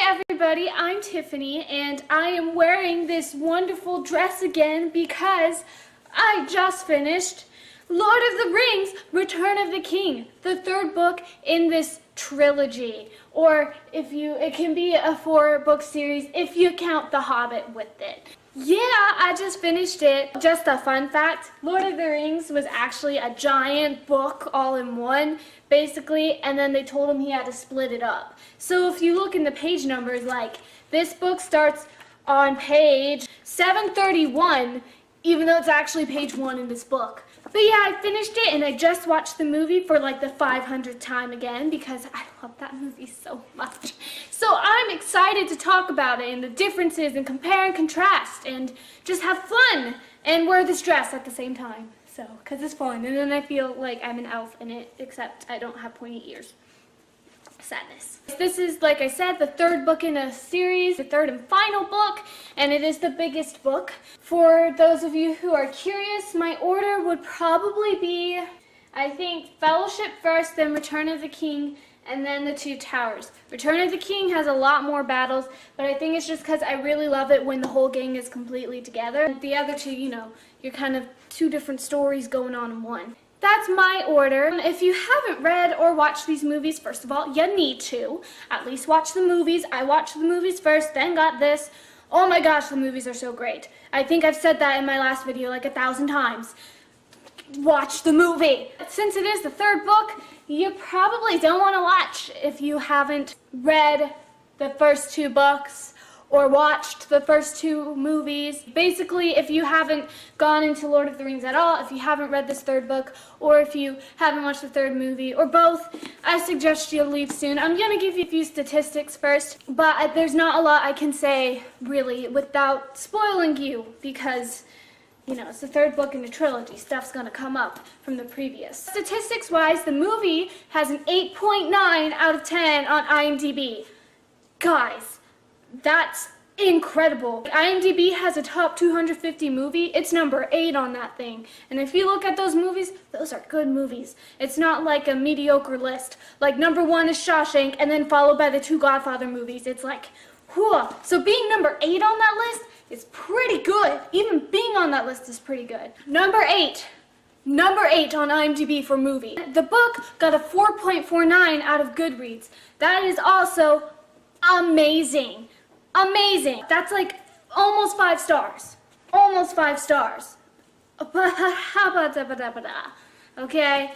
Hi everybody, I'm Tiffany and I am wearing this wonderful dress again because I just finished Lord of the Rings, Return of the King, the third book in this trilogy. Or it can be a 4-book series if you count The Hobbit with it. Yeah, I just finished it. Just a fun fact, Lord of the Rings was actually a giant book all in one, basically, and then they told him he had to split it up. So if you look in the page numbers, like, this book starts on page 731, even though it's actually page 1 in this book. But yeah, I finished it and I just watched the movie for like the 500th time again because I love that movie so much. So I'm excited to talk about it and the differences and compare and contrast and just have fun and wear this dress at the same time. So, because it's fun, and then I feel like I'm an elf in it, except I don't have pointy ears. Sadness. This is, like I said, the third book in a series, the third and final book, and it is the biggest book. For those of you who are curious, my order would probably be, I think, Fellowship first, then Return of the King, and then the Two Towers. Return of the King has a lot more battles, but I think it's just because I really love it when the whole gang is completely together. The other two, you know, you're kind of two different stories going on in one. That's my order. If you haven't read or watched these movies, first of all, you need to. At least watch the movies. I watched the movies first, then got this. Oh my gosh, the movies are so great. I think I've said that in my last video like 1,000 times. Watch the movie. Since it is the third book, you probably don't want to watch if you haven't read the first 2 books or watched the first 2 movies. Basically, if you haven't gone into Lord of the Rings at all, if you haven't read this third book, or if you haven't watched the third movie, or both, I suggest you leave soon. I'm going to give you a few statistics first, but there's not a lot I can say, really, without spoiling you, because, you know, it's the third book in a trilogy. Stuff's going to come up from the previous. Statistics-wise, the movie has an 8.9 out of 10 on IMDb. Guys, that's incredible. IMDb has a top 250 movie. It's number 8 on that thing. And if you look at those movies, those are good movies. It's not like a mediocre list. Like number 1 is Shawshank and then followed by the 2 Godfather movies. It's like, whew. So being number 8 on that list is pretty good. Even being on that list is pretty good. Number 8 on IMDb for movie. The book got a 4.49 out of Goodreads. That is also amazing. Amazing. That's like almost 5 stars. Almost 5 stars. Okay?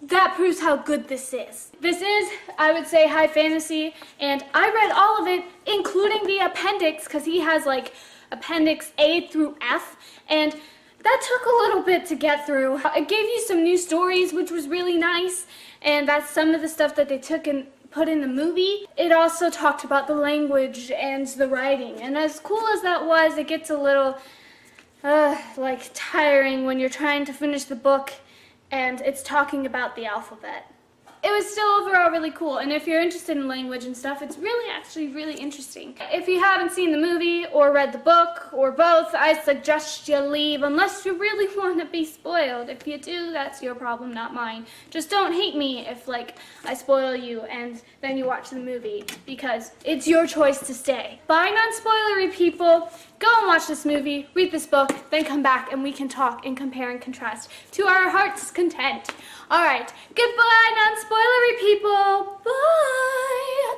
That proves how good this is. This is, I would say, high fantasy, and I read all of it, including the appendix, because he has like appendix A through F, and that took a little bit to get through. It gave you some new stories, which was really nice, and that's some of the stuff that they took and put in the movie. It also talked about the language and the writing, and as cool as that was, it gets a little like tiring when you're trying to finish the book and it's talking about the alphabet. It was still overall really cool, and if you're interested in language and stuff, it's actually really interesting. If you haven't seen the movie or read the book or both, I suggest you leave unless you really want to be spoiled. If you do, that's your problem, not mine. Just don't hate me if, like, I spoil you and then you watch the movie, because it's your choice to stay. Bye, non-spoilery people. Go and watch this movie, read this book, then come back and we can talk and compare and contrast to our heart's content. Alright, goodbye, non-spoilery people. Bye.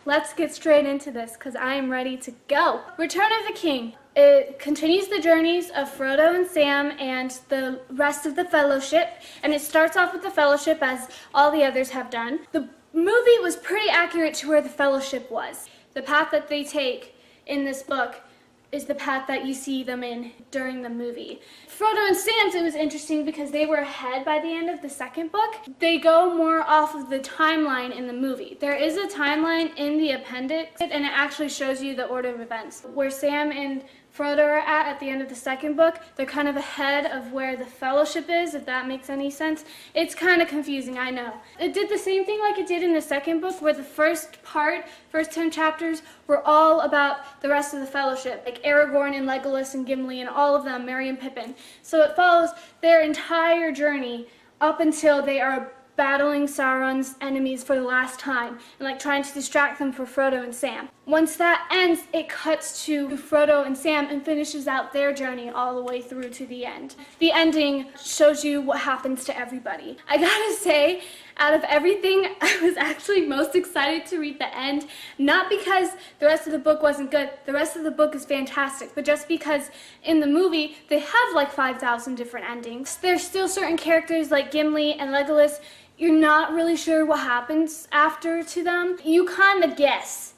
Let's get straight into this because I am ready to go. Return of the King. It continues the journeys of Frodo and Sam and the rest of the Fellowship, and it starts off with the Fellowship as all the others have done. The movie was pretty accurate to where the Fellowship was. The path that they take in this book is the path that you see them in during the movie. Frodo and Sam's, it was interesting because they were ahead by the end of the second book. They go more off of the timeline in the movie. There is a timeline in the appendix, and it actually shows you the order of events. Where Sam and Frodo are at the end of the second book, they're kind of ahead of where the Fellowship is, if that makes any sense. It's kind of confusing, I know. It did the same thing like it did in the second book, where the first 10 chapters were all about the rest of the Fellowship, like Aragorn and Legolas and Gimli and all of them, Merry and Pippin. So it follows their entire journey up until they are battling Sauron's enemies for the last time and like trying to distract them for Frodo and Sam. Once that ends, it cuts to Frodo and Sam and finishes out their journey all the way through to the end. The ending shows you what happens to everybody. I gotta say, out of everything, I was actually most excited to read the end, not because the rest of the book wasn't good. The rest of the book is fantastic, but just because in the movie they have like 5,000 different endings. There's still certain characters like Gimli and Legolas, you're not really sure what happens after to them. You kind of guess,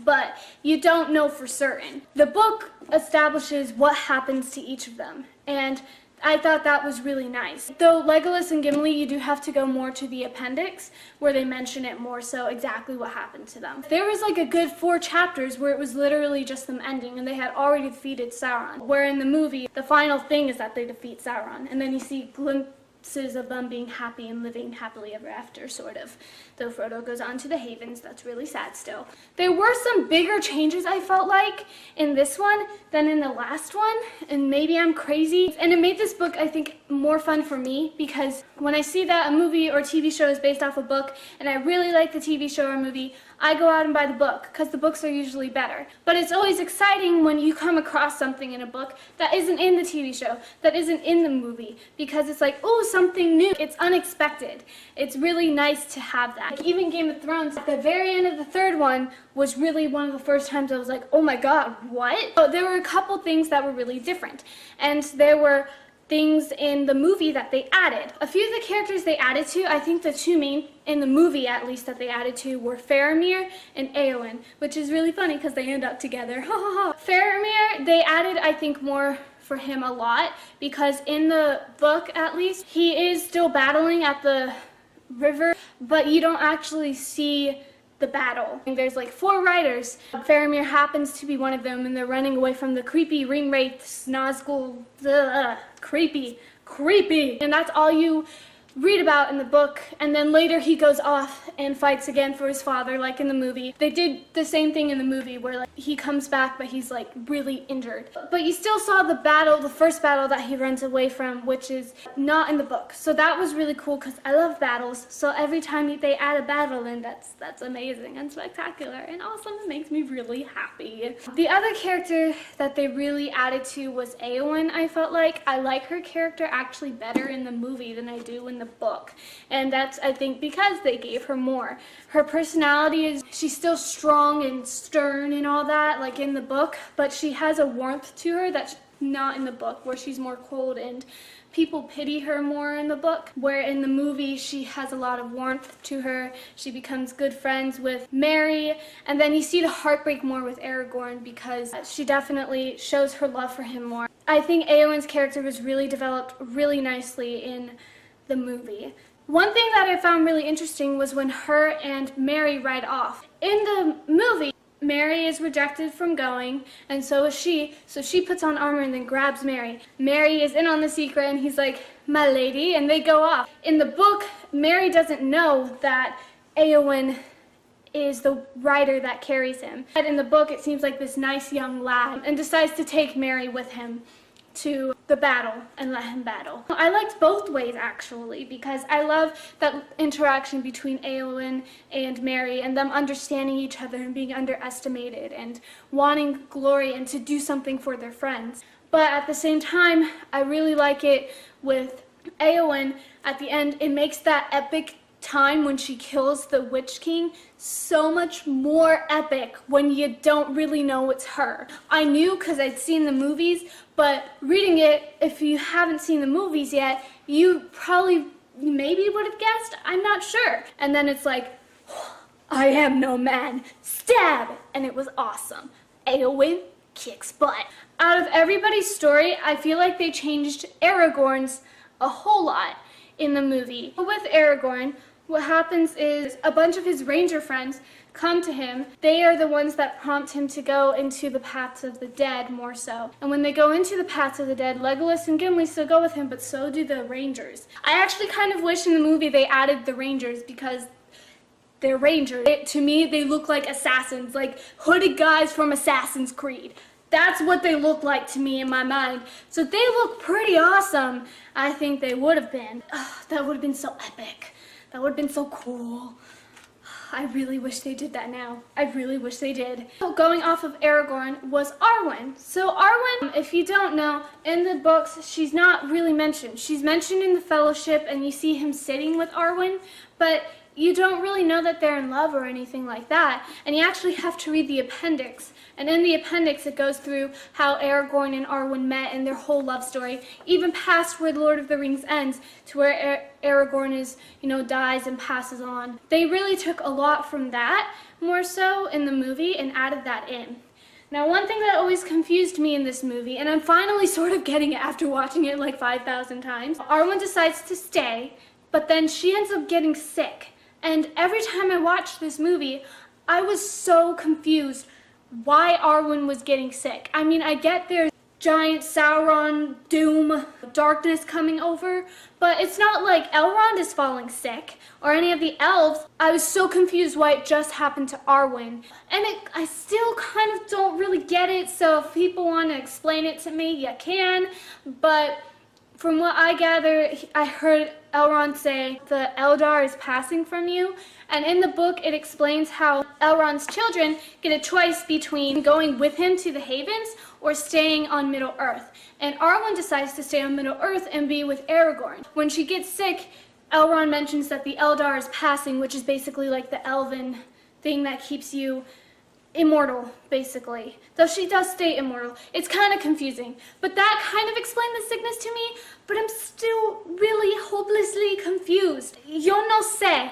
but you don't know for certain. The book establishes what happens to each of them, and I thought that was really nice. Though Legolas and Gimli, you do have to go more to the appendix where they mention it more so exactly what happened to them. There was like a good 4 chapters where it was literally just them ending and they had already defeated Sauron. Where in the movie, the final thing is that they defeat Sauron, and then you see glimpses of them being happy and living happily ever after, sort of. Though Frodo goes on to the Havens, that's really sad still. There were some bigger changes, I felt like, in this one than in the last one, and maybe I'm crazy. And it made this book, I think, more fun for me, because when I see that a movie or TV show is based off a book, and I really like the TV show or movie, I go out and buy the book, because the books are usually better. But it's always exciting when you come across something in a book that isn't in the TV show, that isn't in the movie, because it's like, oh, something new. It's unexpected. It's really nice to have that. Like even Game of Thrones, at the very end of the 3rd one, was really one of the first times I was like, oh my god, what? So there were a couple things that were really different, and there were things in the movie that they added. A few of the characters they added to, I think the 2 main, in the movie at least, that they added to were Faramir and Eowyn, which is really funny because they end up together. Faramir, they added, I think, more for him a lot, because in the book at least, he is still battling at the river, but you don't actually see the battle. And there's like 4 riders. Faramir happens to be one of them, and they're running away from the creepy ring wraiths, Nazgul, creepy. And that's all you read about in the book, and then later he goes off and fights again for his father, like in the movie. They did the same thing in the movie where like he comes back but he's like really injured. But you still saw the battle, the first battle that he runs away from, which is not in the book. So that was really cool because I love battles. So every time they add a battle in, that's amazing and spectacular and awesome. It makes me really happy. The other character that they really added to was Eowyn. I felt like I like her character actually better in the movie than I do in the book, and that's, I think, because they gave her more. Her personality is, she's still strong and stern and all that like in the book, but she has a warmth to her that's not in the book, where she's more cold and people pity her more in the book, where in the movie she has a lot of warmth to her. She becomes good friends with Merry, and then you see the heartbreak more with Aragorn because she definitely shows her love for him more. I think Eowyn's character was really developed really nicely in the movie. One thing that I found really interesting was when her and Merry ride off. In the movie, Merry is rejected from going, and so is she. So she puts on armor and then grabs Merry. Merry is in on the secret, and he's like, my lady, and they go off. In the book, Merry doesn't know that Eowyn is the rider that carries him. And in the book, it seems like this nice young lad, and decides to take Merry with him to the battle and let him battle. I liked both ways actually, because I love that interaction between Eowyn and Merry and them understanding each other and being underestimated and wanting glory and to do something for their friends. But at the same time, I really like it with Eowyn at the end. It makes that epic time when she kills the Witch King so much more epic when you don't really know it's her. I knew because I'd seen the movies, but reading it, if you haven't seen the movies yet, you probably maybe would have guessed, I'm not sure. And then it's like, I am no man, stab! And it was awesome. Eowyn kicks butt. Out of everybody's story, I feel like they changed Aragorn's a whole lot in the movie. With Aragorn, what happens is a bunch of his ranger friends come to him. They are the ones that prompt him to go into the paths of the dead more so. And when they go into the paths of the dead, Legolas and Gimli still go with him, but so do the rangers. I actually kind of wish in the movie they added the rangers because they're rangers. To me, they look like assassins, like hooded guys from Assassin's Creed. That's what they look like to me in my mind. So they look pretty awesome. I think they would have been. That would have been so epic. That would have been so cool. I really wish they did that now. I really wish they did. So going off of Aragorn was Arwen. So Arwen, if you don't know, in the books, she's not really mentioned. She's mentioned in the Fellowship, and you see him sitting with Arwen, but you don't really know that they're in love or anything like that. And you actually have to read the appendix. And in the appendix, it goes through how Aragorn and Arwen met and their whole love story, even past where Lord of the Rings ends, to where Aragorn is, dies and passes on. They really took a lot from that, more so, in the movie, and added that in. Now, one thing that always confused me in this movie, and I'm finally sort of getting it after watching it like 5,000 times, Arwen decides to stay, but then she ends up getting sick. And every time I watched this movie, I was so confused why Arwen was getting sick. I mean, I get there's giant Sauron doom, darkness coming over, but it's not like Elrond is falling sick or any of the elves. I was so confused why it just happened to Arwen. And I still kind of don't really get it, so if people want to explain it to me, you can. But from what I gather, I heard Elrond say, the Eldar is passing from you. And in the book, it explains how Elrond's children get a choice between going with him to the Havens or staying on Middle-earth. And Arwen decides to stay on Middle-earth and be with Aragorn. When she gets sick, Elrond mentions that the Eldar is passing, which is basically like the elven thing that keeps you immortal, basically. Though she does stay immortal. It's kind of confusing. But that kind of explained the sickness to me, but I'm still really hopelessly confused. Yo no sé.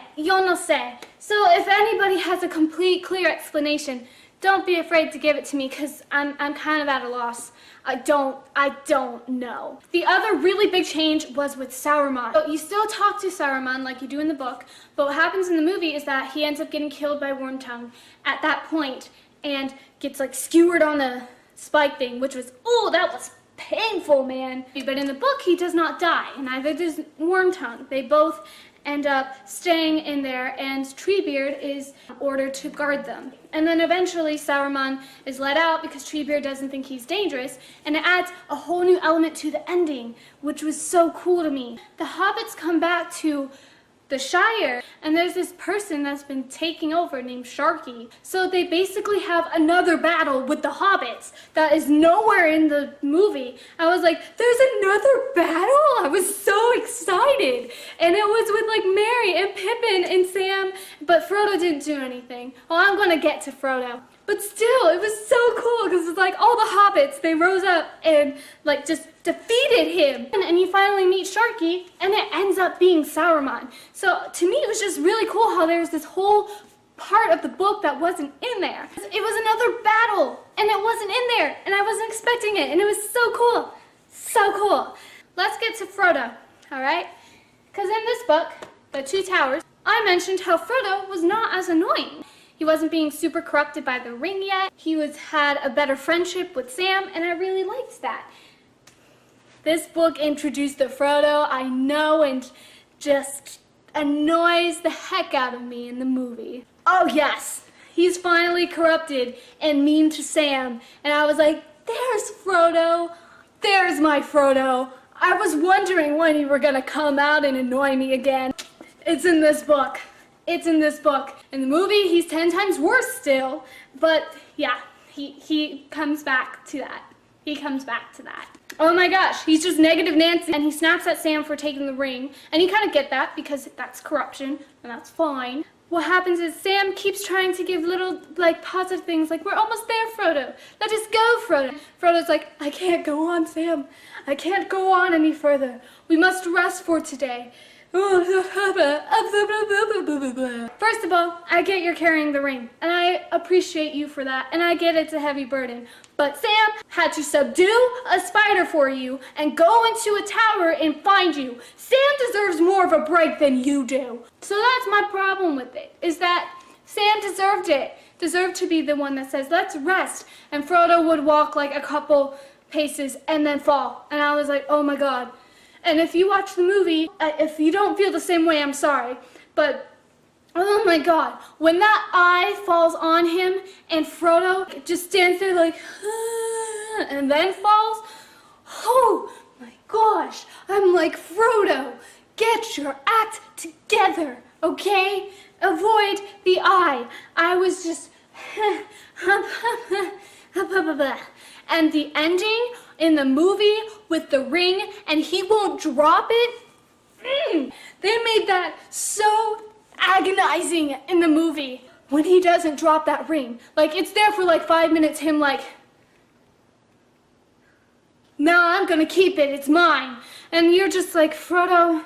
So if anybody has a complete, clear explanation, don't be afraid to give it to me, because I'm kind of at a loss. I don't know. The other really big change was with Saruman. So you still talk to Saruman like you do in the book, but what happens in the movie is that he ends up getting killed by Wormtongue at that point and gets like skewered on a spike thing, which was, that was painful, man. But in the book, he does not die, and neither does Wormtongue. They both end up staying in there, and Treebeard is ordered to guard them. And then eventually Saruman is let out because Treebeard doesn't think he's dangerous, and it adds a whole new element to the ending, which was so cool to me. The hobbits come back to the Shire, and there's this person that's been taking over named Sharky. So they basically have another battle with the hobbits that is nowhere in the movie. I was like, there's another battle? I was so excited. And it was with like Merry and Pippin and Sam, but Frodo didn't do anything. Well, I'm gonna get to Frodo. But still, it was so cool because it's like all the hobbits, they rose up and like just defeated him. And you finally meet Sharky, and it ends up being Saruman. So to me, it was just really cool how there's this whole part of the book that wasn't in there. It was another battle, and it wasn't in there, and I wasn't expecting it, and it was so cool. So cool. Let's get to Frodo, all right? Because in this book, The Two Towers, I mentioned how Frodo was not as annoying. He wasn't being super corrupted by the ring yet. He had a better friendship with Sam, and I really liked that. This book introduced the Frodo I know and just annoys the heck out of me in the movie. Oh yes, he's finally corrupted and mean to Sam. And I was like, there's Frodo. There's my Frodo. I was wondering when you were gonna come out and annoy me again. It's in this book. It's in this book. In the movie, he's 10 times worse still, but yeah, he comes back to that. He comes back to that. Oh my gosh, he's just negative Nancy, and he snaps at Sam for taking the ring, and you kind of get that because that's corruption, and that's fine. What happens is Sam keeps trying to give little, like, positive things, like, we're almost there, Frodo. Let us go, Frodo. Frodo's like, I can't go on, Sam. I can't go on any further. We must rest for today. First of all, I get you're carrying the ring, and I appreciate you for that, and I get it's a heavy burden. But Sam had to subdue a spider for you and go into a tower and find you. Sam deserves more of a break than you do. So that's my problem with it, is that Sam deserved it. Deserved to be the one that says, let's rest. And Frodo would walk like a couple paces and then fall. And I was like, oh my God. And if you watch the movie, if you don't feel the same way, I'm sorry. But Oh my god, when that eye falls on him and Frodo just stands there like, and then falls, oh my gosh, I'm like, Frodo, get your act together, okay? Avoid the eye. I was just, and the ending in the movie with the ring and he won't drop it, they made that so agonizing in the movie when he doesn't drop that ring. Like, it's there for like 5 minutes, him like, no, I'm gonna keep it, it's mine. And you're just like, Frodo,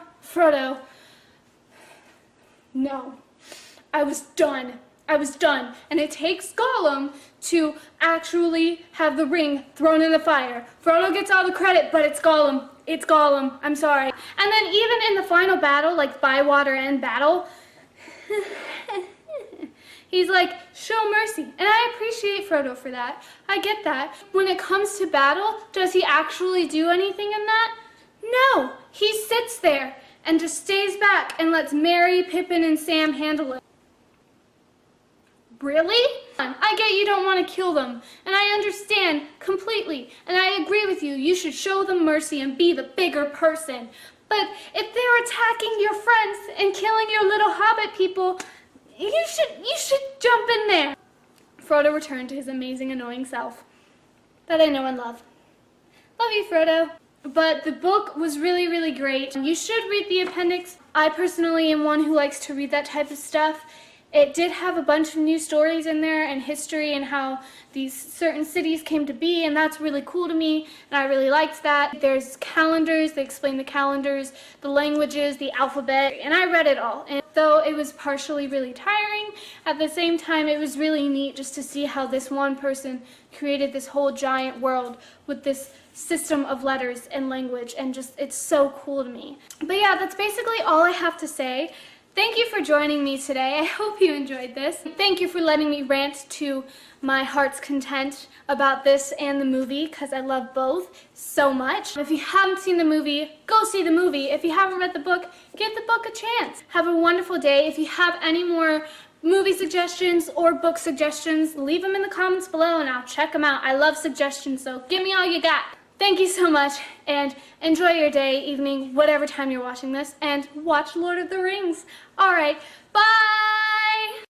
no. I was done. And it takes Gollum to actually have the ring thrown in the fire. Frodo gets all the credit, but it's Gollum. It's Gollum. I'm sorry. And then even in the final battle, like Bywater End battle, he's like, show mercy. And I appreciate Frodo for that. I get that. When it comes to battle, does he actually do anything in that? No. He sits there and just stays back and lets Merry, Pippin, and Sam handle it. Really? I get you don't want to kill them, and I understand completely, and I agree with you. You should show them mercy and be the bigger person. But if they're attacking your friends and killing your little hobbit people, you should jump in there. Frodo returned to his amazing, annoying self that I know and love. Love you, Frodo. But the book was really, really great. You should read the appendix. I personally am one who likes to read that type of stuff. It did have a bunch of new stories in there and history and how these certain cities came to be, and that's really cool to me, and I really liked that. There's calendars, they explain the calendars, the languages, the alphabet, and I read it all. And though it was partially really tiring, at the same time it was really neat just to see how this one person created this whole giant world with this system of letters and language, and just, it's so cool to me. But yeah, that's basically all I have to say. Thank you for joining me today. I hope you enjoyed this. Thank you for letting me rant to my heart's content about this and the movie, because I love both so much. If you haven't seen the movie, go see the movie. If you haven't read the book, give the book a chance. Have a wonderful day. If you have any more movie suggestions or book suggestions, leave them in the comments below and I'll check them out. I love suggestions, so give me all you got. Thank you so much, and enjoy your day, evening, whatever time you're watching this, and watch Lord of the Rings. All right, bye!